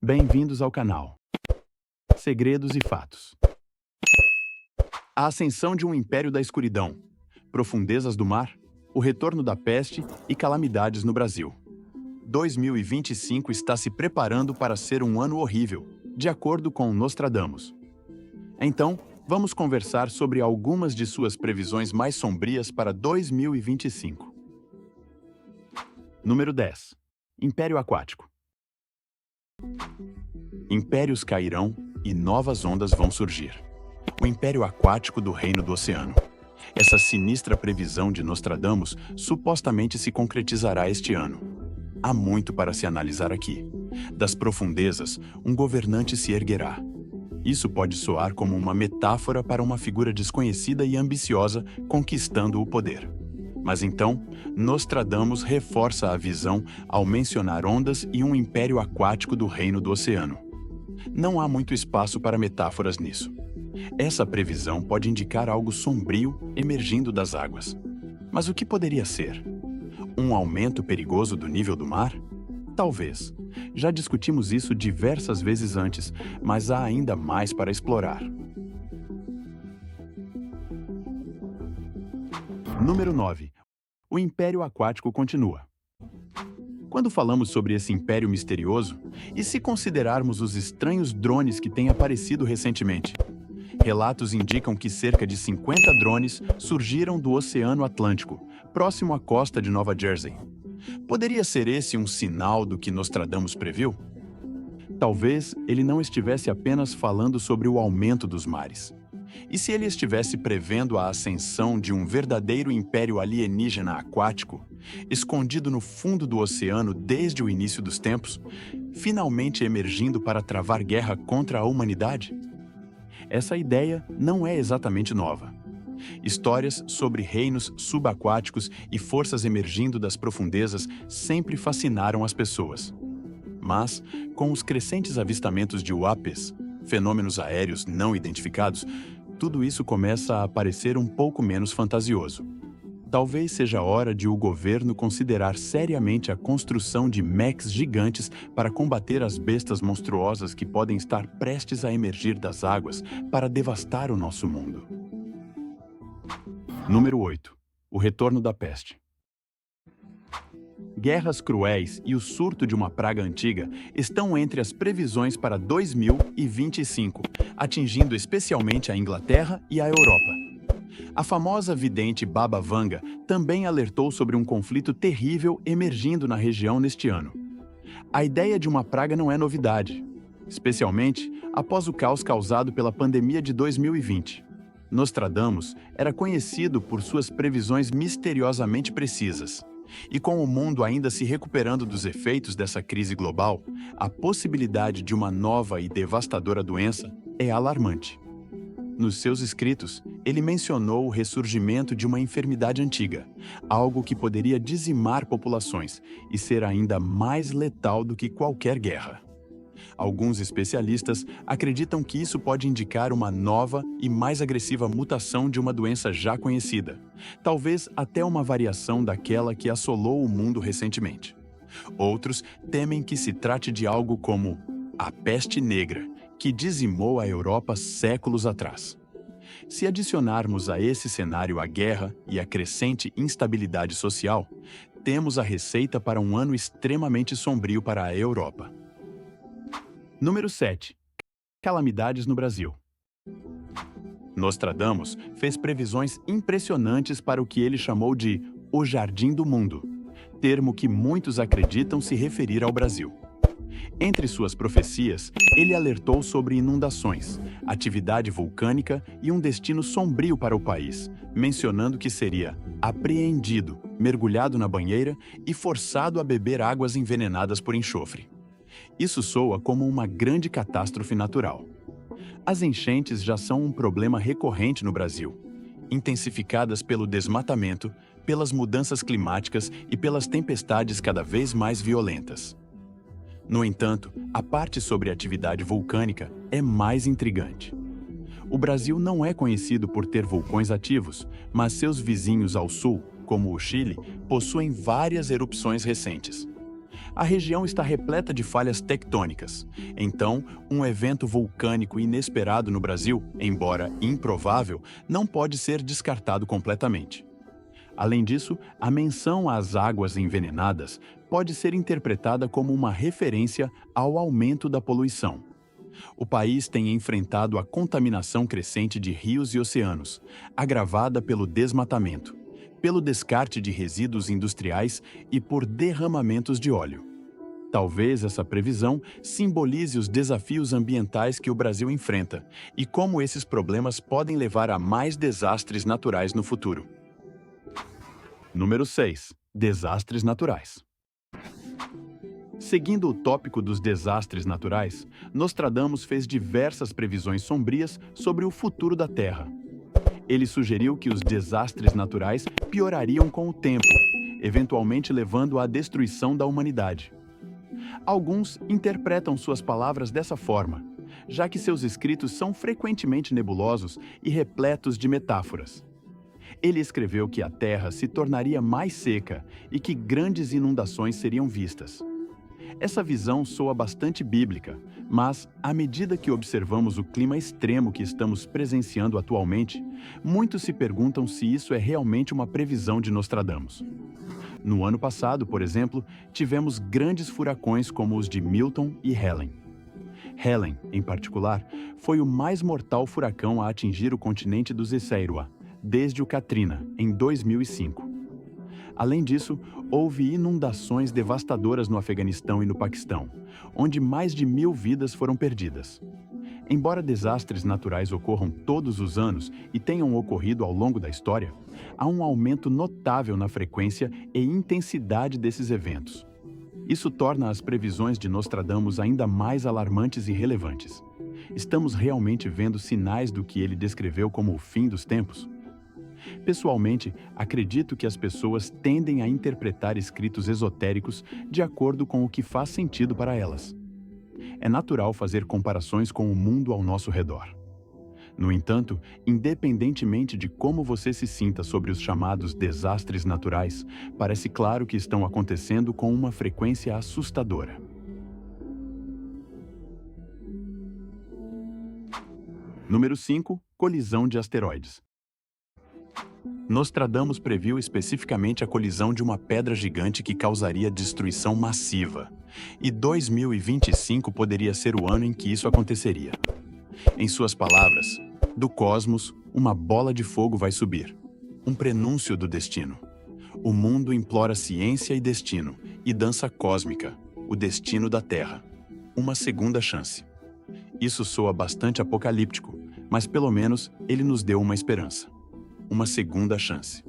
Bem-vindos ao canal Segredos e Fatos. A ascensão de um império da escuridão, profundezas do mar, o retorno da peste e calamidades no Brasil. 2025 está se preparando para ser um ano horrível, de acordo com Nostradamus. Então, vamos conversar sobre algumas de suas previsões mais sombrias para 2025. Número 10. Império Aquático. Impérios cairão e novas ondas vão surgir. O Império Aquático do Reino do Oceano. Essa sinistra previsão de Nostradamus supostamente se concretizará este ano. Há muito para se analisar aqui. Das profundezas, um governante se erguerá. Isso pode soar como uma metáfora para uma figura desconhecida e ambiciosa conquistando o poder. Mas então, Nostradamus reforça a visão ao mencionar ondas e um império aquático do Reino do Oceano. Não há muito espaço para metáforas nisso. Essa previsão pode indicar algo sombrio emergindo das águas. Mas o que poderia ser? Um aumento perigoso do nível do mar? Talvez. Já discutimos isso diversas vezes antes, mas há ainda mais para explorar. Número 9. O Império Aquático continua. Quando falamos sobre esse império misterioso, e se considerarmos os estranhos drones que têm aparecido recentemente? Relatos indicam que cerca de 50 drones surgiram do Oceano Atlântico, próximo à costa de Nova Jersey. Poderia ser esse um sinal do que Nostradamus previu? Talvez ele não estivesse apenas falando sobre o aumento dos mares. E se ele estivesse prevendo a ascensão de um verdadeiro império alienígena aquático, escondido no fundo do oceano desde o início dos tempos, finalmente emergindo para travar guerra contra a humanidade? Essa ideia não é exatamente nova. Histórias sobre reinos subaquáticos e forças emergindo das profundezas sempre fascinaram as pessoas. Mas, com os crescentes avistamentos de UAPs, fenômenos aéreos não identificados, tudo isso começa a parecer um pouco menos fantasioso. Talvez seja hora de o governo considerar seriamente a construção de mechs gigantes para combater as bestas monstruosas que podem estar prestes a emergir das águas para devastar o nosso mundo. Número 8. O retorno da peste. Guerras cruéis e o surto de uma praga antiga estão entre as previsões para 2025, atingindo especialmente a Inglaterra e a Europa. A famosa vidente Baba Vanga também alertou sobre um conflito terrível emergindo na região neste ano. A ideia de uma praga não é novidade, especialmente após o caos causado pela pandemia de 2020. Nostradamus era conhecido por suas previsões misteriosamente precisas. E com o mundo ainda se recuperando dos efeitos dessa crise global, a possibilidade de uma nova e devastadora doença é alarmante. Nos seus escritos, ele mencionou o ressurgimento de uma enfermidade antiga, algo que poderia dizimar populações e ser ainda mais letal do que qualquer guerra. Alguns especialistas acreditam que isso pode indicar uma nova e mais agressiva mutação de uma doença já conhecida, talvez até uma variação daquela que assolou o mundo recentemente. Outros temem que se trate de algo como a peste negra, que dizimou a Europa séculos atrás. Se adicionarmos a esse cenário a guerra e a crescente instabilidade social, temos a receita para um ano extremamente sombrio para a Europa. Número 7. Calamidades no Brasil. Nostradamus fez previsões impressionantes para o que ele chamou de o Jardim do Mundo, termo que muitos acreditam se referir ao Brasil. Entre suas profecias, ele alertou sobre inundações, atividade vulcânica e um destino sombrio para o país, mencionando que seria apreendido, mergulhado na banheira e forçado a beber águas envenenadas por enxofre. Isso soa como uma grande catástrofe natural. As enchentes já são um problema recorrente no Brasil, intensificadas pelo desmatamento, pelas mudanças climáticas e pelas tempestades cada vez mais violentas. No entanto, a parte sobre a atividade vulcânica é mais intrigante. O Brasil não é conhecido por ter vulcões ativos, mas seus vizinhos ao sul, como o Chile, possuem várias erupções recentes. A região está repleta de falhas tectônicas. Então, um evento vulcânico inesperado no Brasil, embora improvável, não pode ser descartado completamente. Além disso, a menção às águas envenenadas pode ser interpretada como uma referência ao aumento da poluição. O país tem enfrentado a contaminação crescente de rios e oceanos, agravada pelo desmatamento, pelo descarte de resíduos industriais e por derramamentos de óleo. Talvez essa previsão simbolize os desafios ambientais que o Brasil enfrenta e como esses problemas podem levar a mais desastres naturais no futuro. Número 6. Desastres naturais. Seguindo o tópico dos desastres naturais, Nostradamus fez diversas previsões sombrias sobre o futuro da Terra. Ele sugeriu que os desastres naturais piorariam com o tempo, eventualmente levando à destruição da humanidade. Alguns interpretam suas palavras dessa forma, já que seus escritos são frequentemente nebulosos e repletos de metáforas. Ele escreveu que a Terra se tornaria mais seca e que grandes inundações seriam vistas. Essa visão soa bastante bíblica, mas, à medida que observamos o clima extremo que estamos presenciando atualmente, muitos se perguntam se isso é realmente uma previsão de Nostradamus. No ano passado, por exemplo, tivemos grandes furacões como os de Milton e Helen. Helen, em particular, foi o mais mortal furacão a atingir o continente dos Ecceroa, desde o Katrina, em 2005. Além disso, houve inundações devastadoras no Afeganistão e no Paquistão, onde mais de 1.000 vidas foram perdidas. Embora desastres naturais ocorram todos os anos e tenham ocorrido ao longo da história, há um aumento notável na frequência e intensidade desses eventos. Isso torna as previsões de Nostradamus ainda mais alarmantes e relevantes. Estamos realmente vendo sinais do que ele descreveu como o fim dos tempos? Pessoalmente, acredito que as pessoas tendem a interpretar escritos esotéricos de acordo com o que faz sentido para elas. É natural fazer comparações com o mundo ao nosso redor. No entanto, independentemente de como você se sinta sobre os chamados desastres naturais, parece claro que estão acontecendo com uma frequência assustadora. Número 5. Colisão de asteroides. Nostradamus previu especificamente a colisão de uma pedra gigante que causaria destruição massiva, e 2025 poderia ser o ano em que isso aconteceria. Em suas palavras, do cosmos, uma bola de fogo vai subir, um prenúncio do destino. O mundo implora ciência e destino, e dança cósmica, o destino da Terra, uma segunda chance. Isso soa bastante apocalíptico, mas pelo menos ele nos deu uma esperança. Uma segunda chance.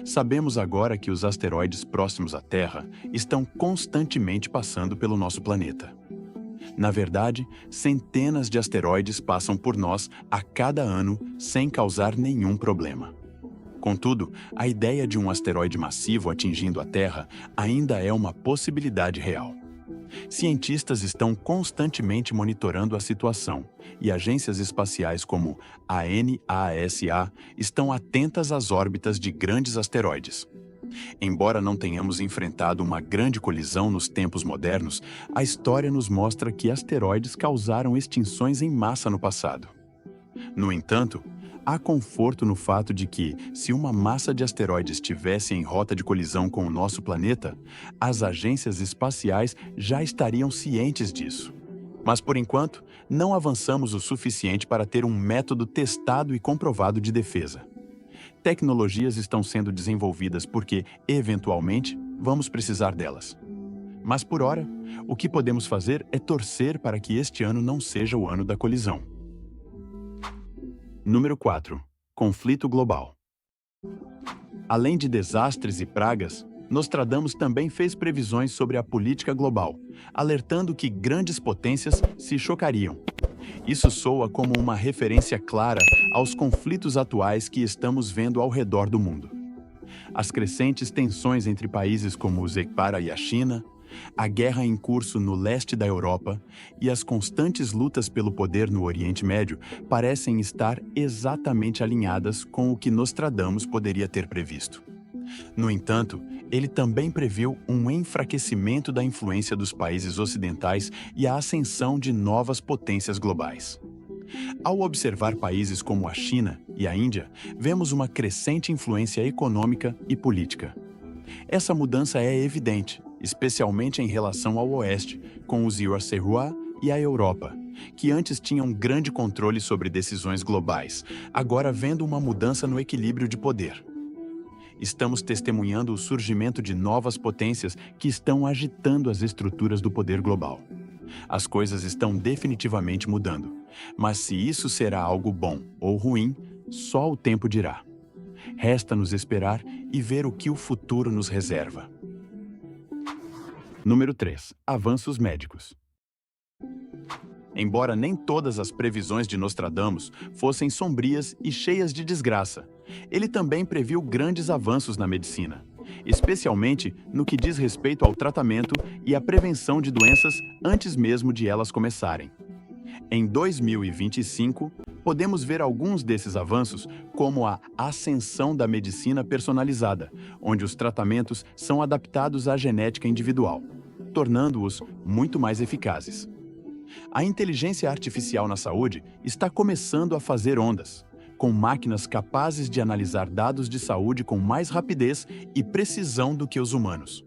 Sabemos agora que os asteroides próximos à Terra estão constantemente passando pelo nosso planeta. Na verdade, centenas de asteroides passam por nós a cada ano sem causar nenhum problema. Contudo, a ideia de um asteroide massivo atingindo a Terra ainda é uma possibilidade real. Cientistas estão constantemente monitorando a situação e agências espaciais como a NASA estão atentas às órbitas de grandes asteroides. Embora não tenhamos enfrentado uma grande colisão nos tempos modernos, a história nos mostra que asteroides causaram extinções em massa no passado. No entanto, há conforto no fato de que, se uma massa de asteroides estivesse em rota de colisão com o nosso planeta, as agências espaciais já estariam cientes disso. Mas, por enquanto, não avançamos o suficiente para ter um método testado e comprovado de defesa. Tecnologias estão sendo desenvolvidas porque, eventualmente, vamos precisar delas. Mas, por ora, o que podemos fazer é torcer para que este ano não seja o ano da colisão. Número 4. Conflito global. Além de desastres e pragas, Nostradamus também fez previsões sobre a política global, alertando que grandes potências se chocariam. Isso soa como uma referência clara aos conflitos atuais que estamos vendo ao redor do mundo. As crescentes tensões entre países como o Uzbequistão e a China, a guerra em curso no leste da Europa e as constantes lutas pelo poder no Oriente Médio parecem estar exatamente alinhadas com o que Nostradamus poderia ter previsto. No entanto, Ele também previu um enfraquecimento da influência dos países ocidentais e a ascensão de novas potências globais. Ao observar países como a China e a Índia, vemos uma crescente influência econômica e política. Essa mudança é evidente, especialmente em relação ao Oeste, com os Eurasiáticos e a Europa, que antes tinham grande controle sobre decisões globais, agora vendo uma mudança no equilíbrio de poder. Estamos testemunhando o surgimento de novas potências que estão agitando as estruturas do poder global. As coisas estão definitivamente mudando, mas se isso será algo bom ou ruim, só o tempo dirá. Resta-nos esperar e ver o que o futuro nos reserva. Número 3. Avanços médicos. Embora nem todas as previsões de Nostradamus fossem sombrias e cheias de desgraça, ele também previu grandes avanços na medicina, especialmente no que diz respeito ao tratamento e à prevenção de doenças antes mesmo de elas começarem. Em 2025, podemos ver alguns desses avanços, como a ascensão da medicina personalizada, onde os tratamentos são adaptados à genética individual, tornando-os muito mais eficazes. A inteligência artificial na saúde está começando a fazer ondas, com máquinas capazes de analisar dados de saúde com mais rapidez e precisão do que os humanos.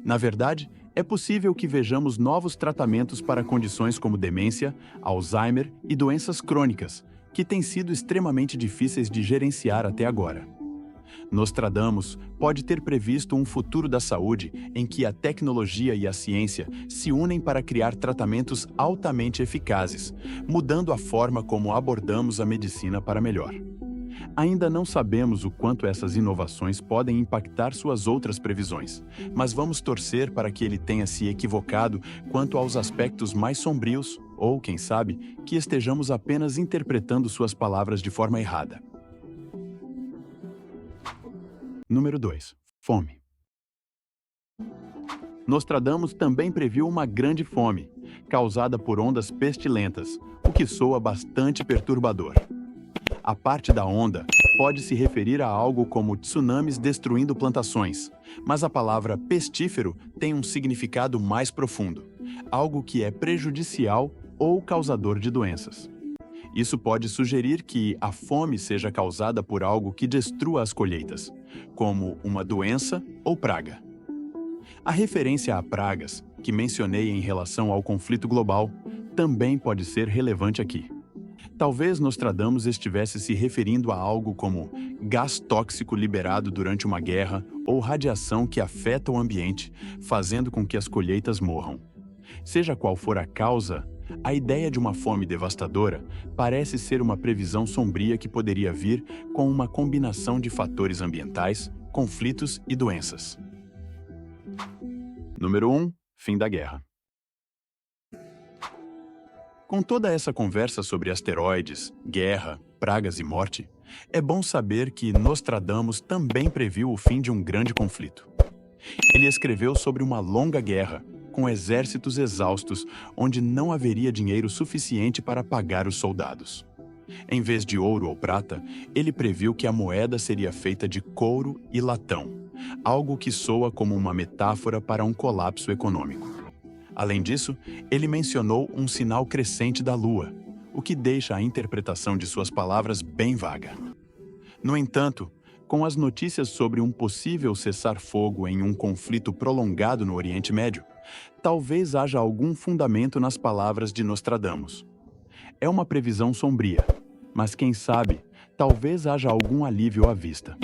Na verdade, é possível que vejamos novos tratamentos para condições como demência, Alzheimer e doenças crônicas, que têm sido extremamente difíceis de gerenciar até agora. Nostradamus pode ter previsto um futuro da saúde em que a tecnologia e a ciência se unem para criar tratamentos altamente eficazes, mudando a forma como abordamos a medicina para melhor. Ainda não sabemos o quanto essas inovações podem impactar suas outras previsões, mas vamos torcer para que ele tenha se equivocado quanto aos aspectos mais sombrios, ou, quem sabe, que estejamos apenas interpretando suas palavras de forma errada. Número 2. Fome. Nostradamus também previu uma grande fome, causada por ondas pestilentas, o que soa bastante perturbador. A parte da onda pode se referir a algo como tsunamis destruindo plantações, mas a palavra pestífero tem um significado mais profundo, algo que é prejudicial ou causador de doenças. Isso pode sugerir que a fome seja causada por algo que destrua as colheitas, como uma doença ou praga. A referência a pragas, que mencionei em relação ao conflito global, também pode ser relevante aqui. Talvez Nostradamus estivesse se referindo a algo como gás tóxico liberado durante uma guerra ou radiação que afeta o ambiente, fazendo com que as colheitas morram. Seja qual for a causa, a ideia de uma fome devastadora parece ser uma previsão sombria que poderia vir com uma combinação de fatores ambientais, conflitos e doenças. Número 1. Fim da guerra. Com toda essa conversa sobre asteroides, guerra, pragas e morte, é bom saber que Nostradamus também previu o fim de um grande conflito. Ele escreveu sobre uma longa guerra, com exércitos exaustos, onde não haveria dinheiro suficiente para pagar os soldados. Em vez de ouro ou prata, ele previu que a moeda seria feita de couro e latão, algo que soa como uma metáfora para um colapso econômico. Além disso, ele mencionou um sinal crescente da Lua, o que deixa a interpretação de suas palavras bem vaga. No entanto, com as notícias sobre um possível cessar-fogo em um conflito prolongado no Oriente Médio, talvez haja algum fundamento nas palavras de Nostradamus. É uma previsão sombria, mas quem sabe, talvez haja algum alívio à vista.